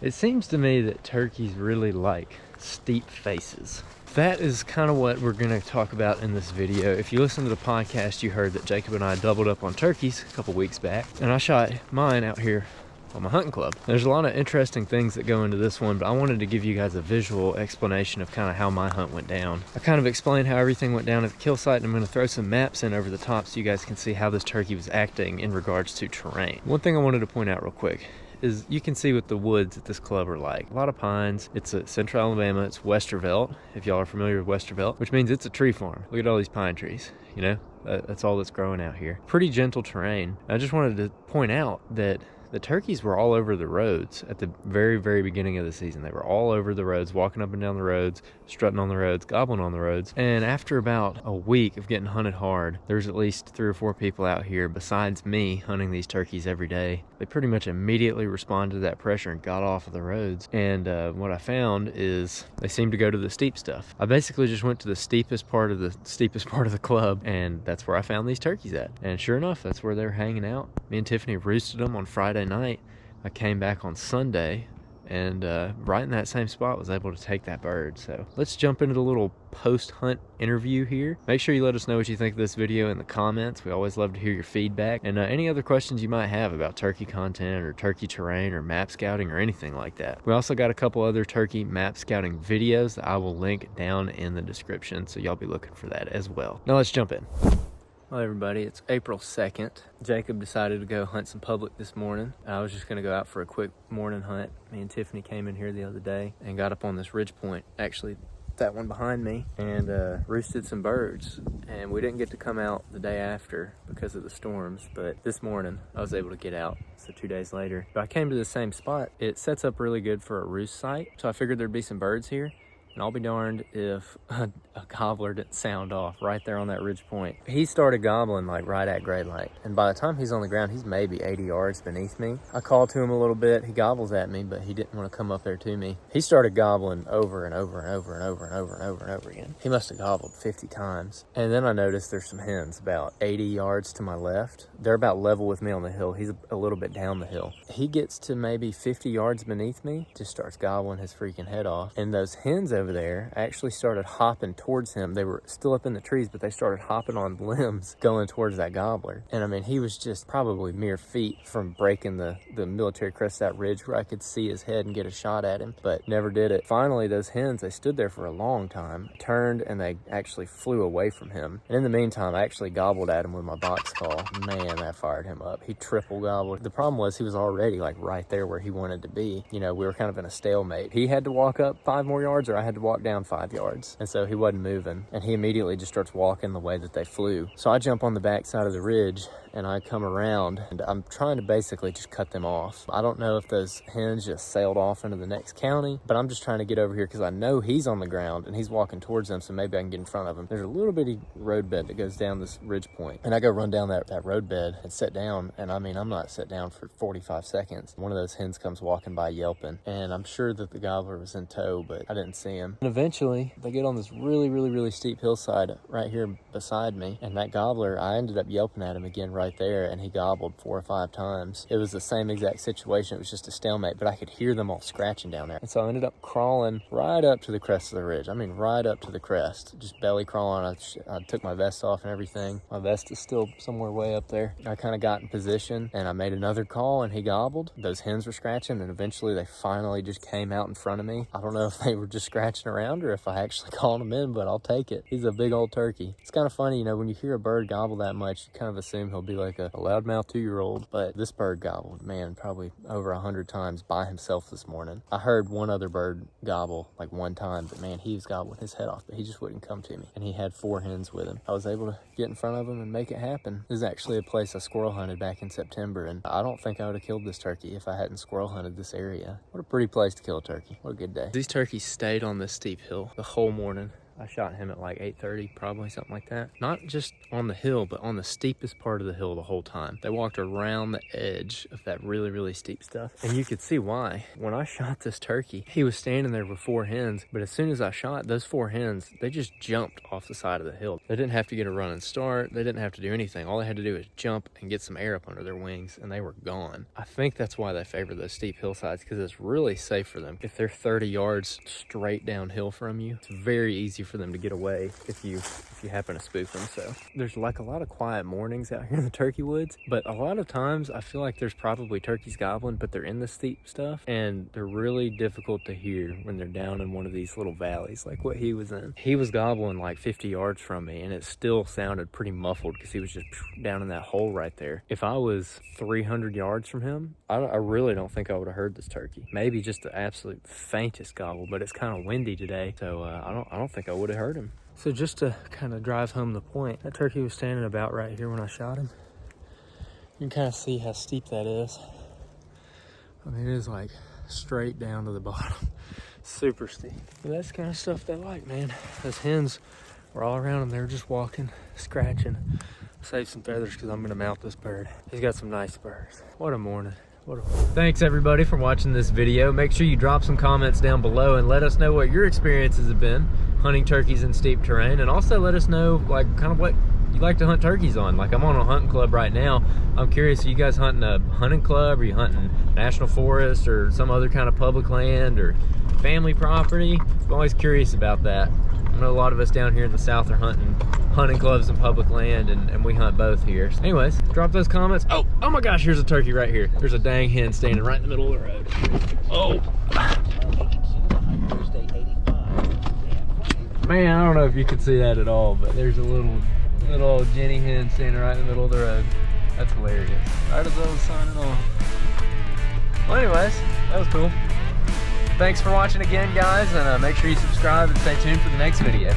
It seems to me that turkeys really like steep faces. That is kind of what we're going to talk about in this video. If you listen to the podcast, you heard that Jacob and I doubled up on turkeys a couple weeks back, and I shot mine out here on my hunting club. There's a lot of interesting things that go into this one, but I wanted to give you guys a visual explanation of kind of how my hunt went down. I kind of explained how everything went down at the kill site, and I'm going to throw some maps in over the top so you guys can see how this turkey was acting in regards to terrain. One thing I wanted to point out real quick is you can see what the woods at this club are like. A lot of pines. It's central Alabama. It's Westervelt, if y'all are familiar with Westervelt, which means it's a tree farm. Look at all these pine trees, you know? That's all that's growing out here. Pretty gentle terrain. I just wanted to point out that the turkeys were all over the roads at the very, very beginning of the season. They were all over the roads, walking up and down the roads, strutting on the roads, gobbling on the roads. And after about a week of getting hunted hard, there's at least 3 or 4 people out here besides me hunting these turkeys every day. They pretty much immediately responded to that pressure and got off of the roads. And what I found is they seem to go to the steep stuff. I basically just went to the steepest part of the club, and that's where I found these turkeys at. And sure enough, that's where they were hanging out. Me and Tiffany roosted them on Friday night. I came back on Sunday, and right in that same spot was able to take that bird. So let's jump into the little post-hunt interview here. Make sure you let us know what you think of this video in the comments. We always love to hear your feedback, and any other questions you might have about turkey content or turkey terrain or map scouting or anything like that. We also got a couple other turkey map scouting videos that I will link down in the description, so y'all be looking for that as well. Now let's jump in. Well, everybody, it's April 2nd. Jacob decided to go hunt some public this morning. I was just going to go out for a quick morning hunt. Me and Tiffany came in here the other day and got up on this ridge point, actually that one behind me, and roosted some birds. And we didn't get to come out the day after because of the storms, but this morning I was able to get out, so 2 days later. But I came to the same spot. It sets up really good for a roost site, so I figured there'd be some birds here. And I'll be darned if a gobbler didn't sound off right there on that ridge point. He started gobbling like right at gray light. And by the time he's on the ground, he's maybe 80 yards beneath me. I called to him a little bit. He gobbles at me, but he didn't want to come up there to me. He started gobbling over and over and over and over and over and over and over again. He must have gobbled 50 times. And then I noticed there's some hens about 80 yards to my left. They're about level with me on the hill. He's a little bit down the hill. He gets to maybe 50 yards beneath me, just starts gobbling his freaking head off. And those hens over there actually started hopping towards him. They were still up in the trees, but they started hopping on limbs going towards that gobbler. And I mean, he was just probably mere feet from breaking the military crest of that ridge where I could see his head and get a shot at him, but never did it. Finally, those hens, they stood there for a long time, turned, and they actually flew away from him. And in the meantime, I actually gobbled at him with my box call. Man, that fired him up. He triple gobbled. The problem was he was already like right there where he wanted to be. You know, we were kind of in a stalemate. He had to walk up 5 more yards, or I had to walk down 5 yards. And so he wasn't moving, and he immediately just starts walking the way that they flew. So I jump on the back side of the ridge and I come around, and I'm trying to basically just cut them off. I don't know if those hens just sailed off into the next county, but I'm just trying to get over here because I know he's on the ground and he's walking towards them, so maybe I can get in front of him. There's a little bitty road bed that goes down this ridge point, and I go run down that road bed and sit down, and I mean, I'm not sit down for 45 seconds. One of those hens comes walking by yelping, and I'm sure that the gobbler was in tow, but I didn't see him. And eventually they get on this really, really, really steep hillside right here beside me, and that gobbler, I ended up yelping at him again right there, and he gobbled 4 or 5 times. It was the same exact situation. It was just a stalemate, but I could hear them all scratching down there. And so I ended up crawling right up to the crest of the ridge. I mean, right up to the crest, just belly crawling. I took my vest off and everything. My vest is still somewhere way up there. I kind of got in position, and I made another call, and he gobbled. Those hens were scratching, and eventually they finally just came out in front of me. I don't know if they were just scratching around or if I actually called him in, but I'll take it. He's a big old turkey. It's kind of funny, you know, when you hear a bird gobble that much, you kind of assume he'll be like a loudmouth 2-year-old, but this bird gobbled, man, probably over 100 times by himself this morning. I heard one other bird gobble like 1 time, but man, he was gobbling his head off, but he just wouldn't come to me, and he had 4 hens with him. I was able to get in front of him and make it happen. This is actually a place I squirrel hunted back in September, and I don't think I would have killed this turkey if I hadn't squirrel hunted this area. What a pretty place to kill a turkey. What a good day. These turkeys stayed on this steep hill the whole morning. I shot him at like 8:30, probably something like that. Not just on the hill, but on the steepest part of the hill the whole time. They walked around the edge of that really, really steep stuff. And you could see why. When I shot this turkey, he was standing there with 4 hens, but as soon as I shot those 4 hens, they just jumped off the side of the hill. They didn't have to get a running start. They didn't have to do anything. All they had to do was jump and get some air up under their wings, and they were gone. I think that's why they favor those steep hillsides, because it's really safe for them. If they're 30 yards straight downhill from you, it's very easy for them to get away if you happen to spook them. So there's like a lot of quiet mornings out here in the turkey woods, but a lot of times I feel like there's probably turkeys gobbling, but they're in the steep stuff, and they're really difficult to hear when they're down in one of these little valleys like what he was in. He was gobbling like 50 yards from me, and it still sounded pretty muffled because he was just down in that hole right there. If I was 300 yards from him, I really don't think I would have heard this turkey. Maybe just the absolute faintest gobble, but it's kind of windy today, so I don't think I would have heard him. So just to kind of drive home the point, that turkey was standing about right here when I shot him. You can kind of see how steep that is. I mean, it is like straight down to the bottom. Super steep. But that's the kind of stuff they like, man. Those hens were all around him. They were just walking, scratching. Save some feathers because I'm going to mount this bird. He's got some nice spurs. What a morning. Thanks everybody for watching this video. Make sure you drop some comments down below and let us know what your experiences have been hunting turkeys in steep terrain, and also let us know like kind of what you like to hunt turkeys on. Like I'm on a hunting club right now. I'm curious, are you guys hunting a hunting club? Are you hunting national forest or some other kind of public land or family property? I'm always curious about that. I know a lot of us down here in the South are hunting clubs and public land, and we hunt both here. So anyways, drop those comments. Oh my gosh, here's a turkey right here. There's a dang hen standing right in the middle of the road. Oh. Man, I don't know if you can see that at all, but there's a little old Jenny hen standing right in the middle of the road. That's hilarious. Right as I was signing off. Well anyways, that was cool. Thanks for watching again, guys, and make sure you subscribe and stay tuned for the next video.